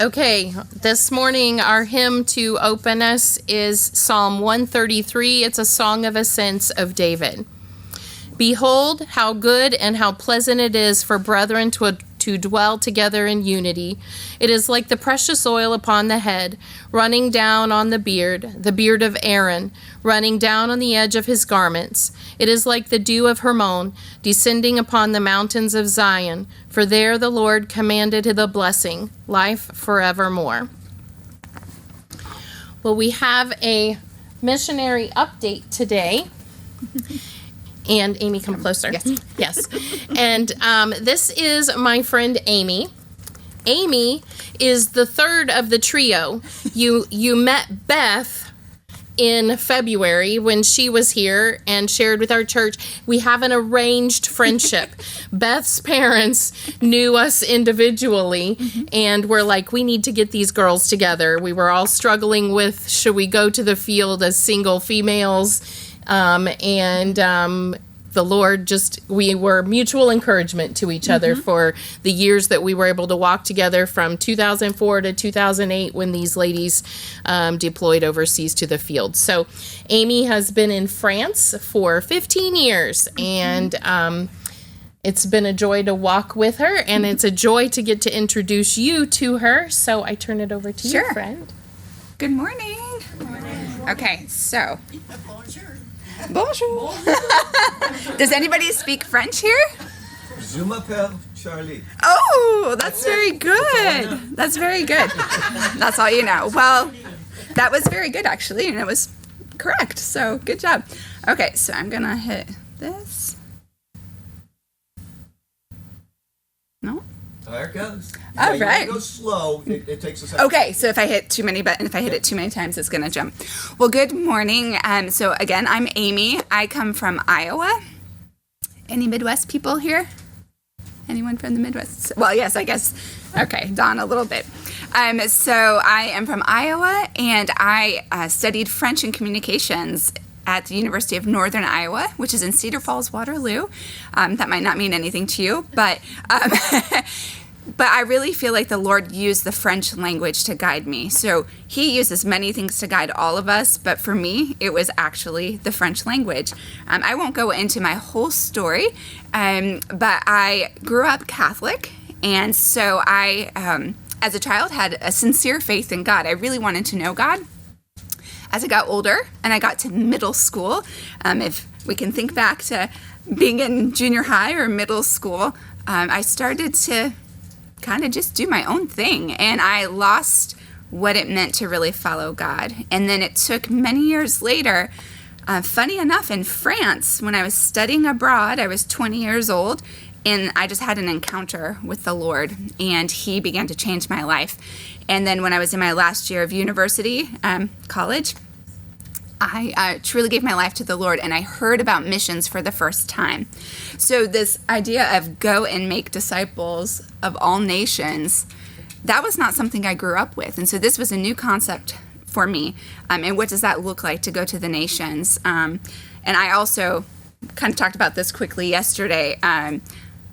Okay, this morning our hymn to open us is Psalm 133. It's a song of ascents of David. Behold, how good and how pleasant it is for brethren to dwell together in unity. It is like the precious oil upon the head, running down on the beard of Aaron, running down on the edge of his garments. It is like the dew of Hermon, descending upon the mountains of Zion, for there the Lord commanded the blessing, life forevermore. Well, we have a missionary update today. And Amy, come closer. Yes. And this is my friend Amy. Amy is the third of the trio. You met Beth in February when she was here and shared with our church. We have an arranged friendship. Beth's parents knew us individually and were like, we need to get these girls together. We were all struggling with, should we go to the field as single females? The Lord we were mutual encouragement to each other for the years that we were able to walk together from 2004 to 2008 when these ladies deployed overseas to the field. So Amy has been in France for 15 years and it's been a joy to walk with her and it's a joy to get to introduce you to her. So I turn it over to you, friend. Good morning. Good morning. Okay, so. Bonjour. Does anybody speak French here? Je m'appelle Charlie. Oh, that's very good. That's very good. That's all you know. Well, that was very good, actually, and it was correct. So good job. Okay, so I'm going to hit this. No? There it goes. All You right. go slow. It takes a second. Okay, so if I hit too many buttons, if I hit it too many times, it's going to jump. Well, good morning. So again, I'm Amy. I come from Iowa. Any Midwest people here? Anyone from the Midwest? Well, yes, I guess. Okay, Dawn a little bit. So I am from Iowa, and I studied French and communications at the University of Northern Iowa, which is in Cedar Falls, Waterloo. That might not mean anything to you, but I really feel like the Lord used the French language to guide me. So he uses many things to guide all of us, but for me, it was actually the French language. I won't go into my whole story, but I grew up Catholic, and so I, as a child, had a sincere faith in God. I really wanted to know God. As I got older and I got to middle school, if we can think back to being in junior high or middle school, I started to kind of just do my own thing, and I lost what it meant to really follow God. And then it took many years later, funny enough, in France, when I was studying abroad, I was 20 years old, and I just had an encounter with the Lord, and he began to change my life. And then when I was in my last year of university, college, I truly gave my life to the Lord, and I heard about missions for the first time. So this idea of go and make disciples of all nations, that was not something I grew up with. And so this was a new concept for me. And what does that look like to go to the nations? And I also kind of talked about this quickly yesterday.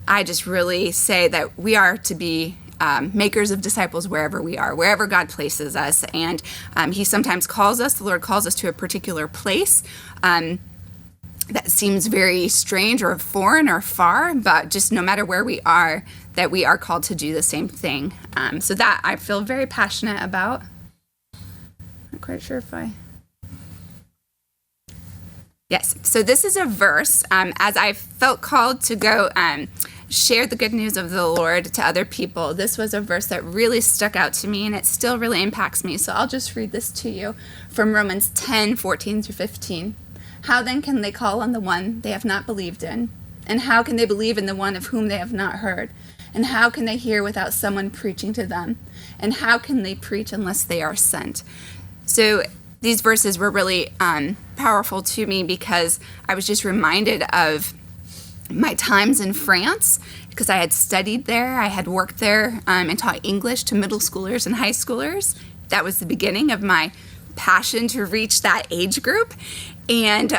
I just really say that we are to be makers of disciples wherever we are, wherever God places us. And he sometimes calls us, the Lord calls us to a particular place that seems very strange or foreign or far, but just no matter where we are, that we are called to do the same thing. So that I feel very passionate about. Not quite sure if I... Yes, so this is a verse, as I felt called to go share the good news of the Lord to other people. This was a verse that really stuck out to me, and it still really impacts me. So I'll just read this to you from Romans 10:14-15. How then can they call on the one they have not believed in? And how can they believe in the one of whom they have not heard? And how can they hear without someone preaching to them? And how can they preach unless they are sent? So these verses were really powerful to me because I was just reminded of my times in France, because I had studied there, I had worked there and taught English to middle schoolers and high schoolers. That was the beginning of my passion to reach that age group. And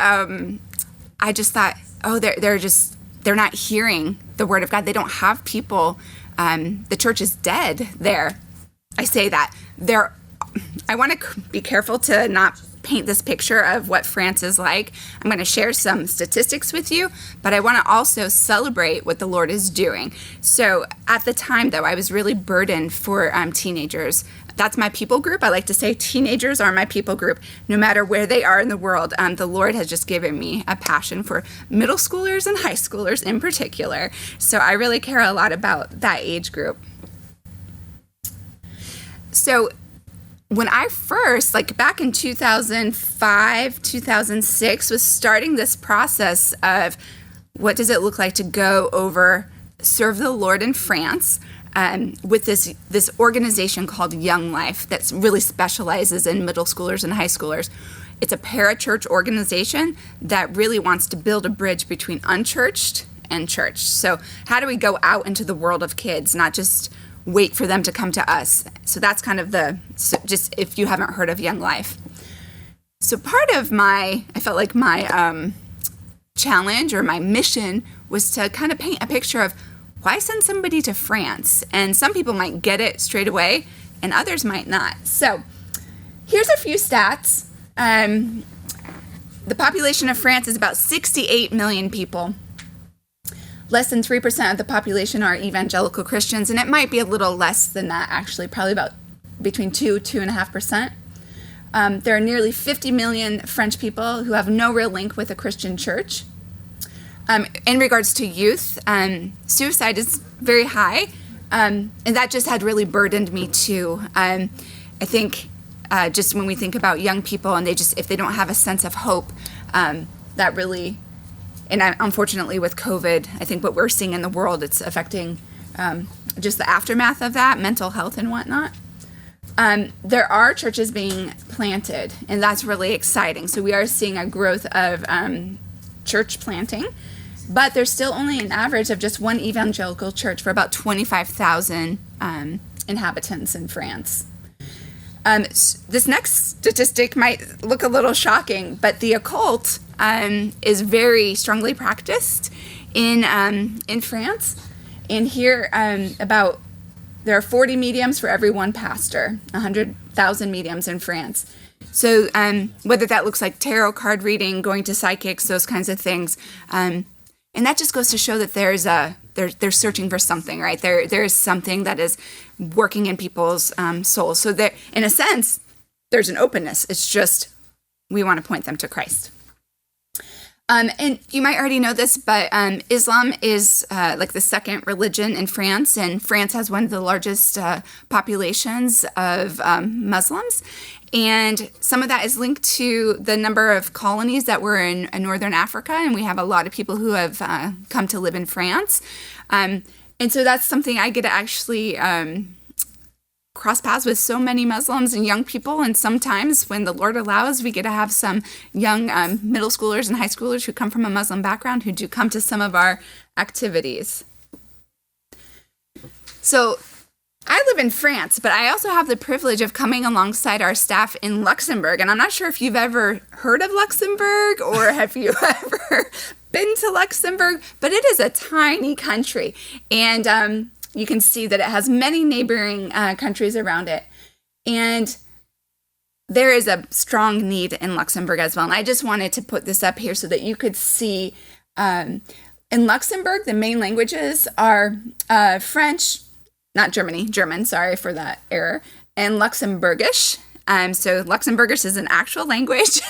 I just thought, oh, they're not hearing the word of God. They don't have people. The church is dead there. I say that I want to be careful to not paint this picture of what France is like. I'm going to share some statistics with you, but I want to also celebrate what the Lord is doing. So at the time, though, I was really burdened for teenagers. That's my people group. I like to say teenagers are my people group. No matter where they are in the world, the Lord has just given me a passion for middle schoolers and high schoolers in particular. So I really care a lot about that age group. So when I first, like back in 2005, 2006, was starting this process of what does it look like to go over, serve the Lord in France, with this organization called Young Life that really specializes in middle schoolers and high schoolers. It's a parachurch organization that really wants to build a bridge between unchurched and church. So how do we go out into the world of kids, not just wait for them to come to us? So that's kind of just if you haven't heard of Young Life. So part of I felt like my challenge or my mission was to kind of paint a picture of why send somebody to France? And some people might get it straight away and others might not. So here's a few stats. The population of France is about 68 million people. Less than 3% of the population are evangelical Christians, and it might be a little less than that, actually, probably about between 2.5%. There are nearly 50 million French people who have no real link with a Christian church. In regards to youth, suicide is very high, and that just had really burdened me too. I think just when we think about young people and if they don't have a sense of hope, that really... And unfortunately, with COVID, I think what we're seeing in the world, it's affecting just the aftermath of that, mental health and whatnot. There are churches being planted, and that's really exciting. So we are seeing a growth of church planting, but there's still only an average of just one evangelical church for about 25,000 inhabitants in France. This next statistic might look a little shocking, but the occult is very strongly practiced in France. And here, there are 40 mediums for every one pastor, 100,000 mediums in France. So whether that looks like tarot card reading, going to psychics, those kinds of things, and that just goes to show that they're searching for something, right? There is something that is working in people's souls. So there, in a sense, there's an openness. It's just we want to point them to Christ. And you might already know this, but Islam is like the second religion in France, and France has one of the largest populations of Muslims. And some of that is linked to the number of colonies that were in northern Africa, and we have a lot of people who have come to live in France. And so that's something I get to actually cross paths with so many Muslims and young people, and sometimes when the Lord allows, we get to have some young middle schoolers and high schoolers who come from a Muslim background who do come to some of our activities. So I live in France, but I also have the privilege of coming alongside our staff in Luxembourg, and I'm not sure if you've ever heard of Luxembourg or have you ever been to Luxembourg, but it is a tiny country, and you can see that it has many neighboring countries around it. And there is a strong need in Luxembourg as well. And I just wanted to put this up here so that you could see. In Luxembourg, the main languages are French, not German, sorry for that error, and Luxembourgish. So Luxembourgish is an actual language.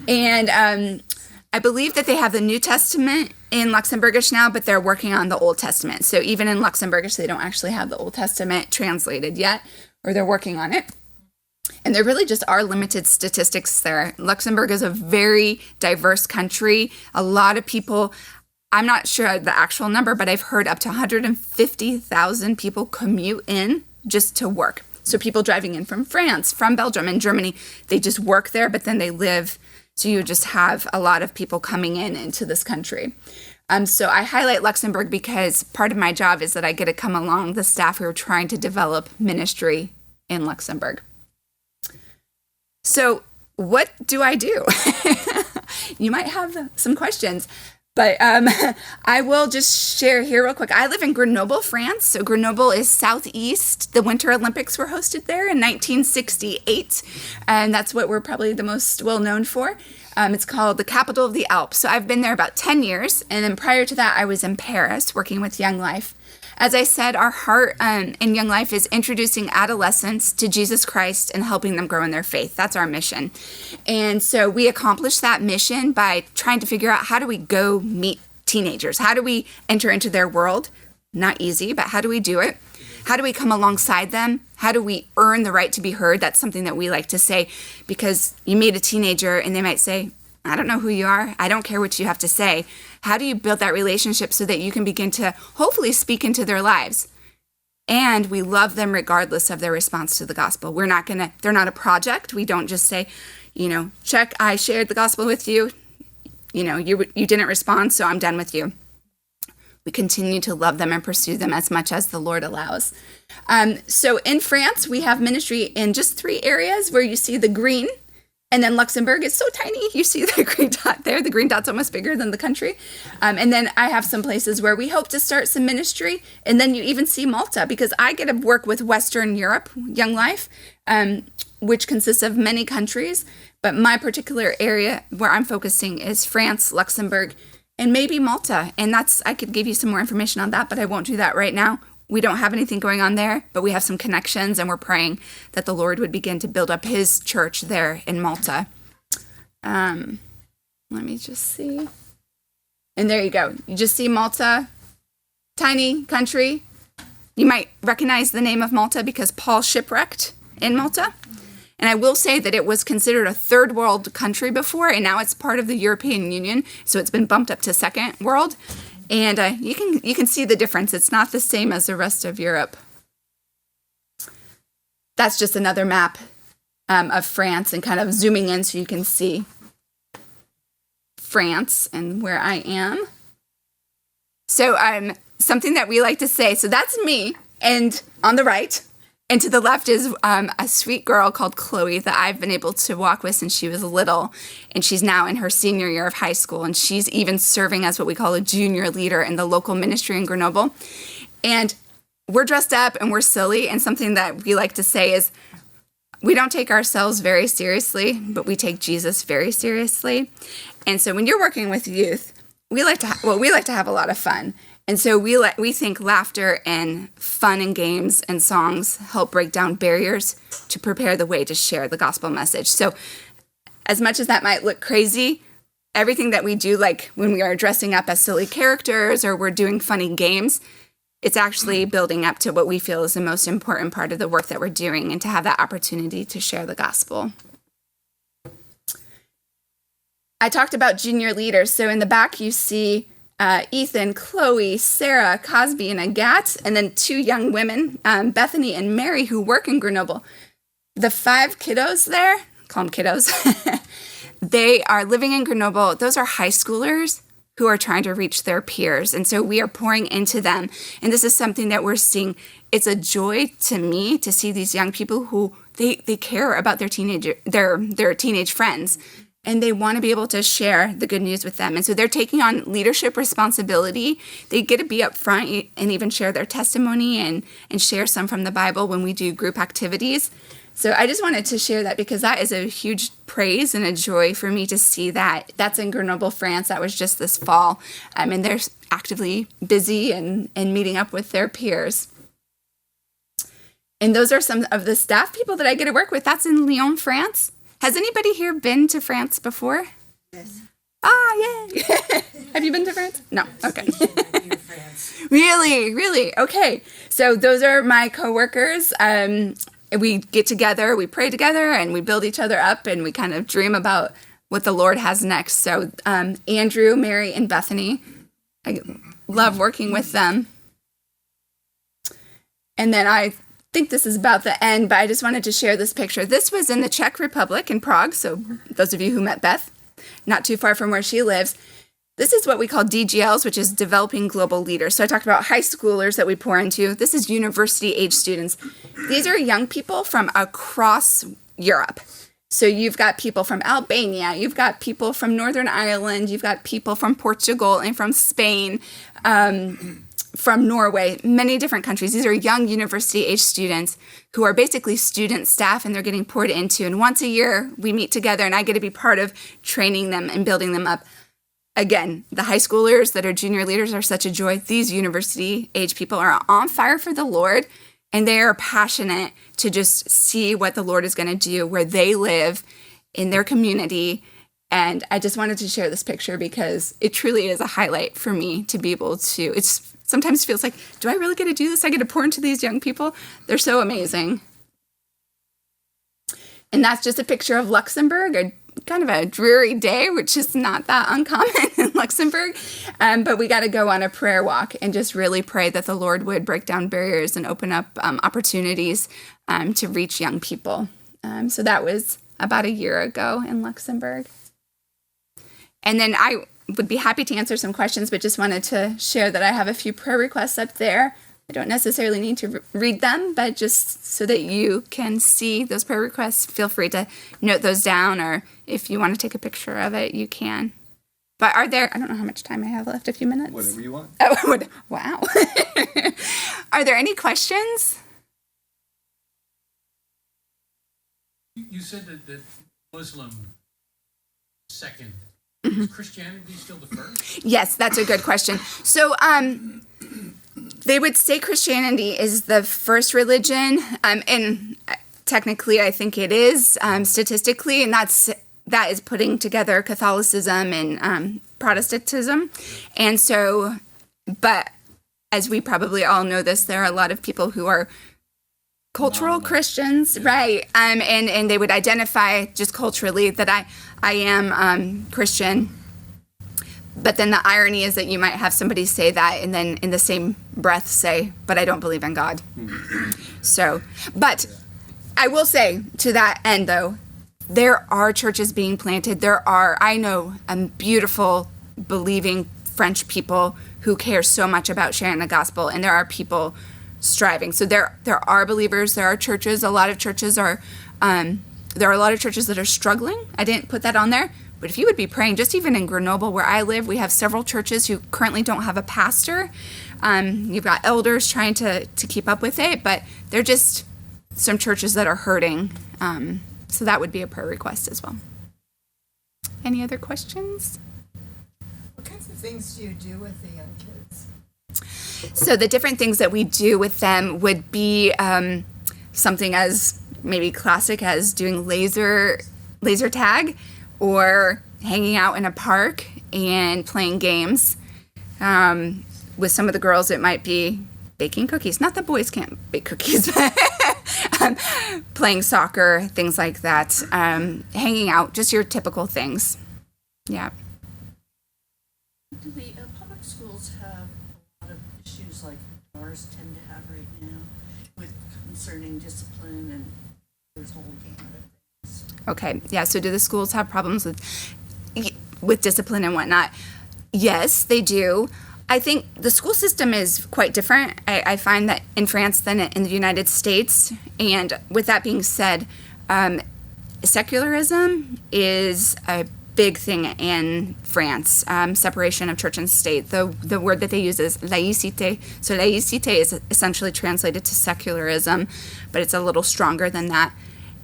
And I believe that they have the New Testament in Luxembourgish now, but they're working on the Old Testament. So even in Luxembourgish, they don't actually have the Old Testament translated yet, or they're working on it. And there really just are limited statistics there. Luxembourg is a very diverse country. A lot of people, I'm not sure the actual number, but I've heard up to 150,000 people commute in just to work. So people driving in from France, from Belgium, and Germany, they just work there, but then they live. So you just have a lot of people coming into this country. So I highlight Luxembourg because part of my job is that I get to come along the staff who are trying to develop ministry in Luxembourg. So what do I do? You might have some questions. But I will just share here real quick. I live in Grenoble, France. So Grenoble is southeast. The Winter Olympics were hosted there in 1968. And that's what we're probably the most well known for. It's called the capital of the Alps. So I've been there about 10 years. And then prior to that, I was in Paris working with Young Life. As I said, our heart in Young Life is introducing adolescents to Jesus Christ and helping them grow in their faith. That's our mission. And so we accomplish that mission by trying to figure out, how do we go meet teenagers? How do we enter into their world? Not easy, but how do we do it? How do we come alongside them? How do we earn the right to be heard? That's something that we like to say, because you meet a teenager and they might say, I don't know who you are. I don't care what you have to say. How do you build that relationship so that you can begin to hopefully speak into their lives? And we love them regardless of their response to the gospel. They're not a project. We don't just say, check, I shared the gospel with you. You didn't respond, so I'm done with you. We continue to love them and pursue them as much as the Lord allows. So in France, we have ministry in just 3 areas where you see the green. And then Luxembourg is so tiny. You see the green dot there. The green dot's almost bigger than the country. And then I have some places where we hope to start some ministry. And then you even see Malta, because I get to work with Western Europe, Young Life, which consists of many countries. But my particular area where I'm focusing is France, Luxembourg, and maybe Malta. And I could give you some more information on that, but I won't do that right now. We don't have anything going on there, but we have some connections, and we're praying that the Lord would begin to build up his church there in Malta. Let me just see. And there you go. You just see Malta, tiny country. You might recognize the name of Malta because Paul shipwrecked in Malta. And I will say that it was considered a third world country before, and now it's part of the European Union, so it's been bumped up to second world. And you can see the difference. It's not the same as the rest of Europe. That's just another map of France, and kind of zooming in so you can see France and where I am. So something that we like to say, so that's me, and on the right, and to the left is a sweet girl called Chloe that I've been able to walk with since she was little. And she's now in her senior year of high school. And she's even serving as what we call a junior leader in the local ministry in Grenoble. And we're dressed up and we're silly. And something that we like to say is, we don't take ourselves very seriously, but we take Jesus very seriously. And so when you're working with youth, we like to have a lot of fun. And so we think laughter and fun and games and songs help break down barriers to prepare the way to share the gospel message. So as much as that might look crazy, everything that we do, like when we are dressing up as silly characters or we're doing funny games, it's actually building up to what we feel is the most important part of the work that we're doing, and to have that opportunity to share the gospel. I talked about junior leaders. So in the back you see Ethan, Chloe, Sarah, Cosby, and Agathe, and then 2 young women, Bethany and Mary, who work in Grenoble. The 5 kiddos there, call them kiddos, they are living in Grenoble. Those are high schoolers who are trying to reach their peers. And so we are pouring into them. And this is something that we're seeing. It's a joy to me to see these young people who they care about their teenage friends. And they want to be able to share the good news with them. And so they're taking on leadership responsibility. They get to be up front and even share their testimony and share some from the Bible when we do group activities. So I just wanted to share that because that is a huge praise and a joy for me to see that. That's in Grenoble, France. That was just this fall. And they're actively busy and meeting up with their peers. And those are some of the staff people that I get to work with. That's in Lyon, France. Has anybody here been to France before? Yes. Ah, yay. Have you been to France? No. Okay. Really? Okay. So those are my coworkers. We get together, we pray together, and we build each other up, and we kind of dream about what the Lord has next. So Andrew, Mary, and Bethany, I love working with them. And then I think this is about the end, but I just wanted to share this picture. This was in the Czech Republic in Prague, so those of you who met Beth, not too far from where she lives. This is what we call DGLs, which is Developing Global Leaders. So I talked about high schoolers that we pour into. This is university-age students. These are young people from across Europe. So you've got people from Albania, you've got people from Northern Ireland, you've got people from Portugal and from Spain, from Norway, many different countries. These are young university-age students who are basically student staff, and they're getting poured into. And once a year, we meet together, and I get to be part of training them and building them up. Again, the high schoolers that are junior leaders are such a joy. These university-age people are on fire for the Lord, and they are passionate to just see what the Lord is going to do where they live in their community. And I just wanted to share this picture because it truly is a highlight for me to be able to, it's sometimes feels like, do I really get to do this? I get to pour into these young people. They're so amazing. And that's just a picture of Luxembourg, a kind of a dreary day, which is not that uncommon in Luxembourg. But we got to go on a prayer walk and just really pray that the Lord would break down barriers and open up opportunities to reach young people. So that was about a year ago in Luxembourg. And then I would be happy to answer some questions, but just wanted to share that I have a few prayer requests up there. I don't necessarily need to read them, but just so that you can see those prayer requests, feel free to note those down, or if you want to take a picture of it, you can. But are there, I don't know how much time I have left, a few minutes? Whatever you want. Oh, wow. Are there any questions? You said that Muslim second. Is Christianity still the first? Yes, that's a good question. So, they would say Christianity is the first religion, and technically I think it is, statistically, and that is putting together Catholicism and Protestantism. And so, but as we probably all know this, there are a lot of people who are cultural Christians, right? And they would identify just culturally that I am Christian. But then the irony is that you might have somebody say that and then in the same breath say, but I don't believe in God. So, but I will say to that end though, there are churches being planted. I know beautiful, believing French people who care so much about sharing the gospel, and there are people striving. So there are believers, there are churches. There are a lot of churches that are struggling. I didn't put that on there. But if you would be praying, just even in Grenoble where I live, we have several churches who currently don't have a pastor. You've got elders trying to keep up with it, but they're just some churches that are hurting. So that would be a prayer request as well. Any other questions? What kinds of things do you do with the young kids? So the different things that we do with them would be something as maybe classic as doing laser tag, or hanging out in a park and playing games. With some of the girls, it might be baking cookies. Not that boys can't bake cookies, but playing soccer, things like that. Hanging out, just your typical things. Yeah. Do the public schools have a lot of issues like ours tend to have right now with concerning discipline, and there's a whole gamut of things? Okay. Yeah. So do the schools have problems with discipline and whatnot? Yes, they do. I think the school system is quite different. I find that in France than in the United States. And with that being said, secularism is a big thing in France. Separation of church and state. The word that they use is laïcité. So laïcité is essentially translated to secularism, but it's a little stronger than that.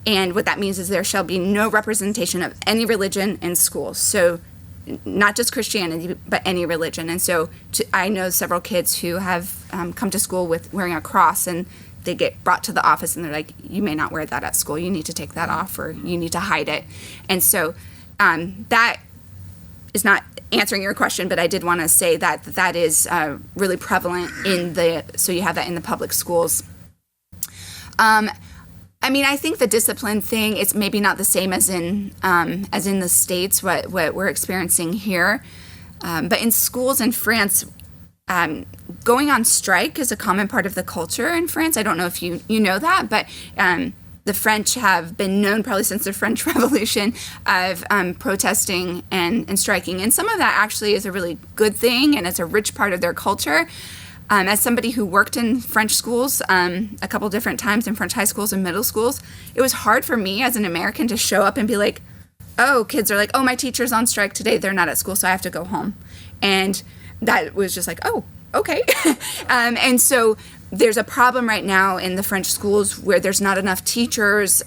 And what that means is there shall be no representation of any religion in schools. So not just Christianity, but any religion. And so I know several kids who have come to school with wearing a cross, and they get brought to the office and they're like, you may not wear that at school. You need to take that off, or you need to hide it. And so that is not answering your question, but I did want to say that is really prevalent so you have that in the public schools. I mean, I think the discipline thing, it's maybe not the same as in the States, what we're experiencing here. But in schools in France, going on strike is a common part of the culture in France. I don't know if you know that, but the French have been known probably since the French Revolution of protesting and striking. And some of that actually is a really good thing, and it's a rich part of their culture. As somebody who worked in French schools a couple different times in French high schools and middle schools, it was hard for me as an American to show up and be like, oh, kids are like, oh, my teacher's on strike today. They're not at school, so I have to go home. And that was just like, oh, okay. And so there's a problem right now in the French schools where there's not enough teachers.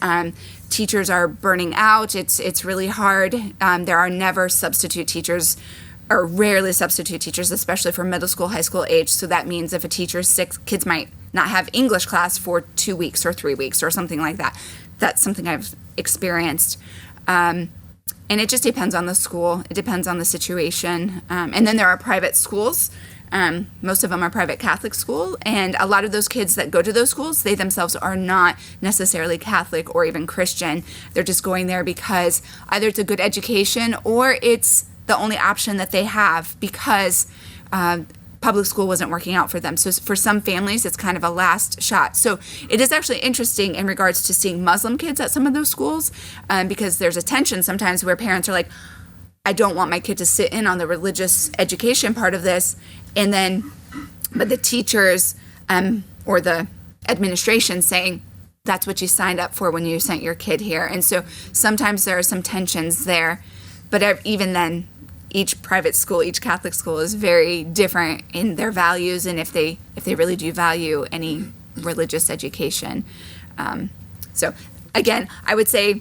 Teachers are burning out. It's really hard. There are never substitute teachers, or rarely substitute teachers, especially for middle school, high school age. So that means if a teacher is sick, kids might not have English class for 2 weeks or 3 weeks or something like that. That's something I've experienced. And it just depends on the school. It depends on the situation. And then there are private schools. Most of them are private Catholic school. And a lot of those kids that go to those schools, they themselves are not necessarily Catholic or even Christian. They're just going there because either it's a good education or it's the only option that they have because public school wasn't working out for them. So for some families, it's kind of a last shot. So it is actually interesting in regards to seeing Muslim kids at some of those schools because there's a tension sometimes where parents are like, I don't want my kid to sit in on the religious education part of this. And then, but the teachers or the administration saying, that's what you signed up for when you sent your kid here. And so sometimes there are some tensions there. But even then, each private school, each Catholic school is very different in their values and if they really do value any religious education. So again, I would say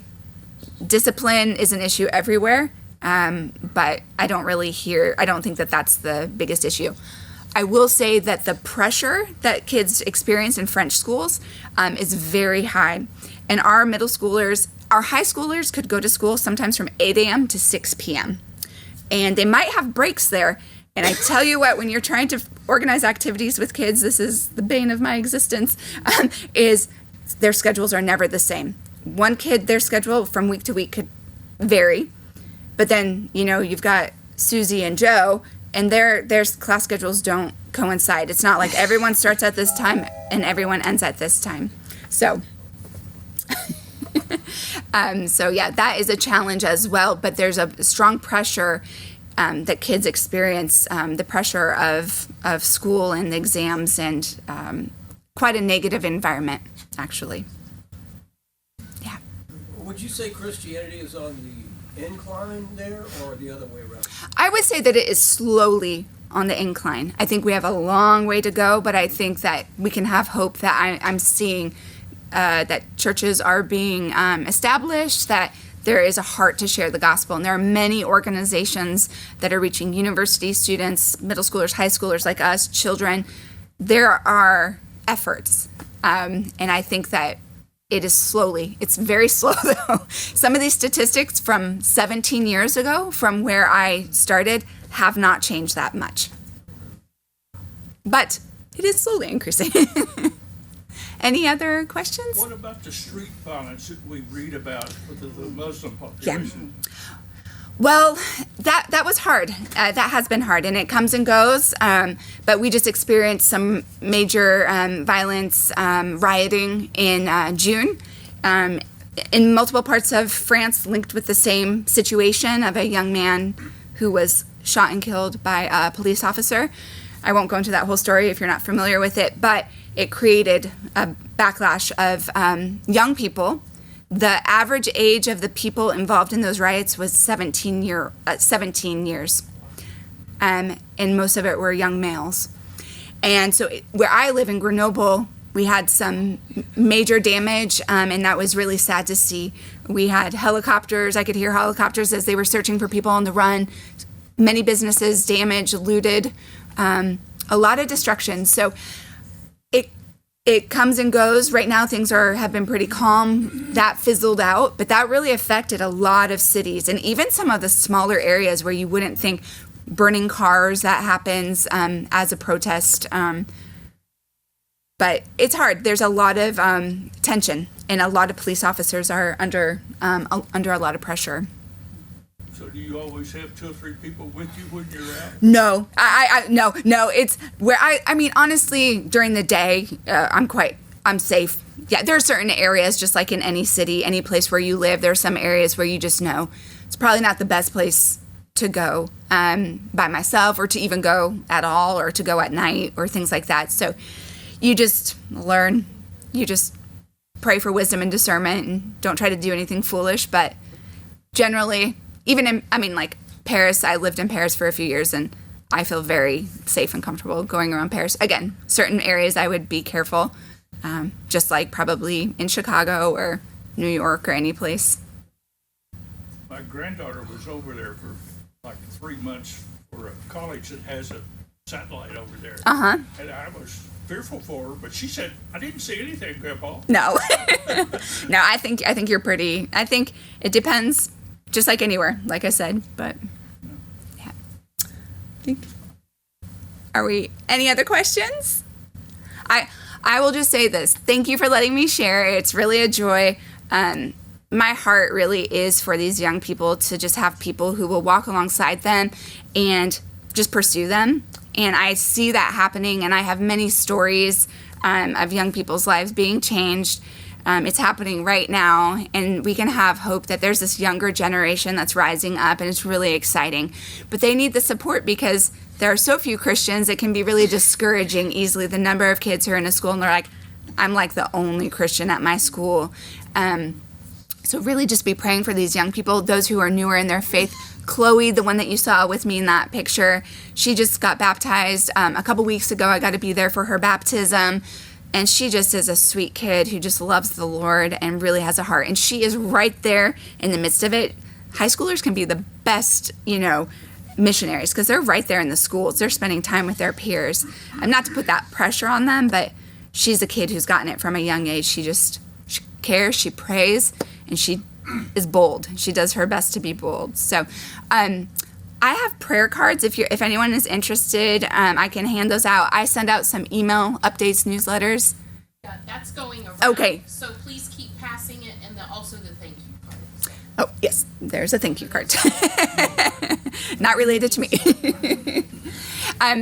discipline is an issue everywhere, but I don't think that that's the biggest issue. I will say that the pressure that kids experience in French schools is very high. And our middle schoolers, our high schoolers could go to school sometimes from 8 a.m. to 6 p.m. And they might have breaks there. And I tell you what, when you're trying to organize activities with kids, this is the bane of my existence, is their schedules are never the same. One kid, their schedule from week to week could vary. But then, you've got Susie and Joe, and their class schedules don't coincide. It's not like everyone starts at this time and everyone ends at this time. So... so yeah, that is a challenge as well, but there's a strong pressure that kids experience, the pressure of school and the exams and quite a negative environment, actually. Yeah. Would you say Christianity is on the incline there or the other way around? I would say that it is slowly on the incline. I think we have a long way to go, but I think that we can have hope that I'm seeing that churches are being established, that there is a heart to share the gospel. And there are many organizations that are reaching university students, middle schoolers, high schoolers like us, children. There are efforts. And I think that it's very slow though. Some of these statistics from 17 years ago, from where I started, have not changed that much. But it is slowly increasing. Any other questions? What about the street violence that we read about with the Muslim population? Well, that was hard. That has been hard, and it comes and goes. But we just experienced some major violence, rioting in June in multiple parts of France, linked with the same situation of a young man who was shot and killed by a police officer. I won't go into that whole story if you're not familiar with it, but it created a backlash of young people. The average age of the people involved in those riots was 17 years, and most of it were young males. And so where I live in Grenoble, we had some major damage, and that was really sad to see. We had helicopters. I could hear helicopters as they were searching for people on the run. Many businesses damaged, looted, a lot of destruction. So it comes and goes. Right now, things have been pretty calm. That fizzled out, but that really affected a lot of cities and even some of the smaller areas where you wouldn't think burning cars, that happens as a protest. But it's hard. There's a lot of tension, and a lot of police officers are under a lot of pressure. So do you always have 2 or 3 people with you when you're out? No, no. It's where I mean, honestly, during the day, I'm safe. Yeah, there are certain areas, just like in any city, any place where you live, there are some areas where you just know it's probably not the best place to go by myself, or to even go at all, or to go at night, or things like that. So you just learn, you just pray for wisdom and discernment, and don't try to do anything foolish. But generally, even in, like Paris, I lived in Paris for a few years, and I feel very safe and comfortable going around Paris. Again, certain areas I would be careful, just like probably in Chicago or New York or any place. My granddaughter was over there for like 3 months for a college that has a satellite over there. Uh-huh. And I was fearful for her, but she said, I didn't see anything, Grandpa. No. No, I think you're pretty. I think it depends, just like anywhere, like I said, but yeah. Are we, any other questions? I will just say this. Thank you for letting me share. It's really a joy. My heart really is for these young people, to just have people who will walk alongside them and just pursue them. And I see that happening, and I have many stories of young people's lives being changed. It's happening right now, and we can have hope that there's this younger generation that's rising up, and it's really exciting. But they need the support, because there are so few Christians. It can be really discouraging easily, the number of kids who are in a school and they're like, I'm like the only Christian at my school. So really just be praying for these young people, those who are newer in their faith. Chloe, the one that you saw with me in that picture, she just got baptized a couple weeks ago. I got to be there for her baptism. And she just is a sweet kid who just loves the Lord and really has a heart. And she is right there in the midst of it. High schoolers can be the best, missionaries, because they're right there in the schools. They're spending time with their peers. Not to put that pressure on them, but she's a kid who's gotten it from a young age. She cares, she prays, and she is bold. She does her best to be bold. So I have prayer cards. If anyone is interested, I can hand those out. I send out some email updates, newsletters. Yeah, that's going around. Okay. So please keep passing it, and also the thank you cards. Oh, yes, there's a thank you card. Not related to me.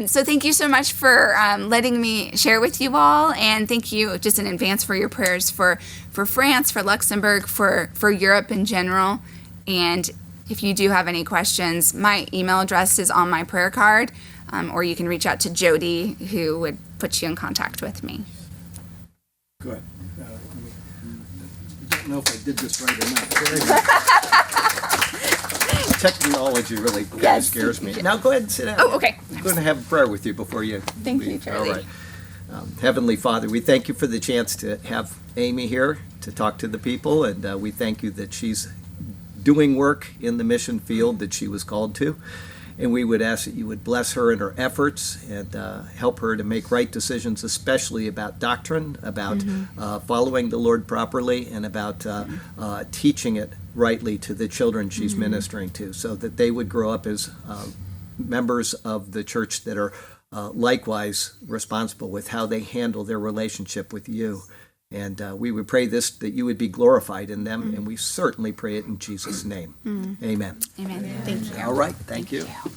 So thank you so much for letting me share with you all, and thank you just in advance for your prayers for France, for Luxembourg, for Europe in general. And if you do have any questions, my email address is on my prayer card, or you can reach out to Jody, who would put you in contact with me. Good. I don't know if I did this right or not. Technology really kind of Yes. scares me. Now go ahead and sit down. Oh, okay. I'm going to have a prayer with you before you Thank you, leave. Charlie. All right. Heavenly Father, we thank you for the chance to have Amy here to talk to the people, and we thank you that she's doing work in the mission field that she was called to. And we would ask that you would bless her in her efforts and help her to make right decisions, especially about doctrine, about following the Lord properly, and about teaching it rightly to the children she's ministering to, so that they would grow up as members of the church that are likewise responsible with how they handle their relationship with you. And we would pray this, that you would be glorified in them, and we certainly pray it in Jesus' name. Amen. Amen. Thank you. All right, thank you. you.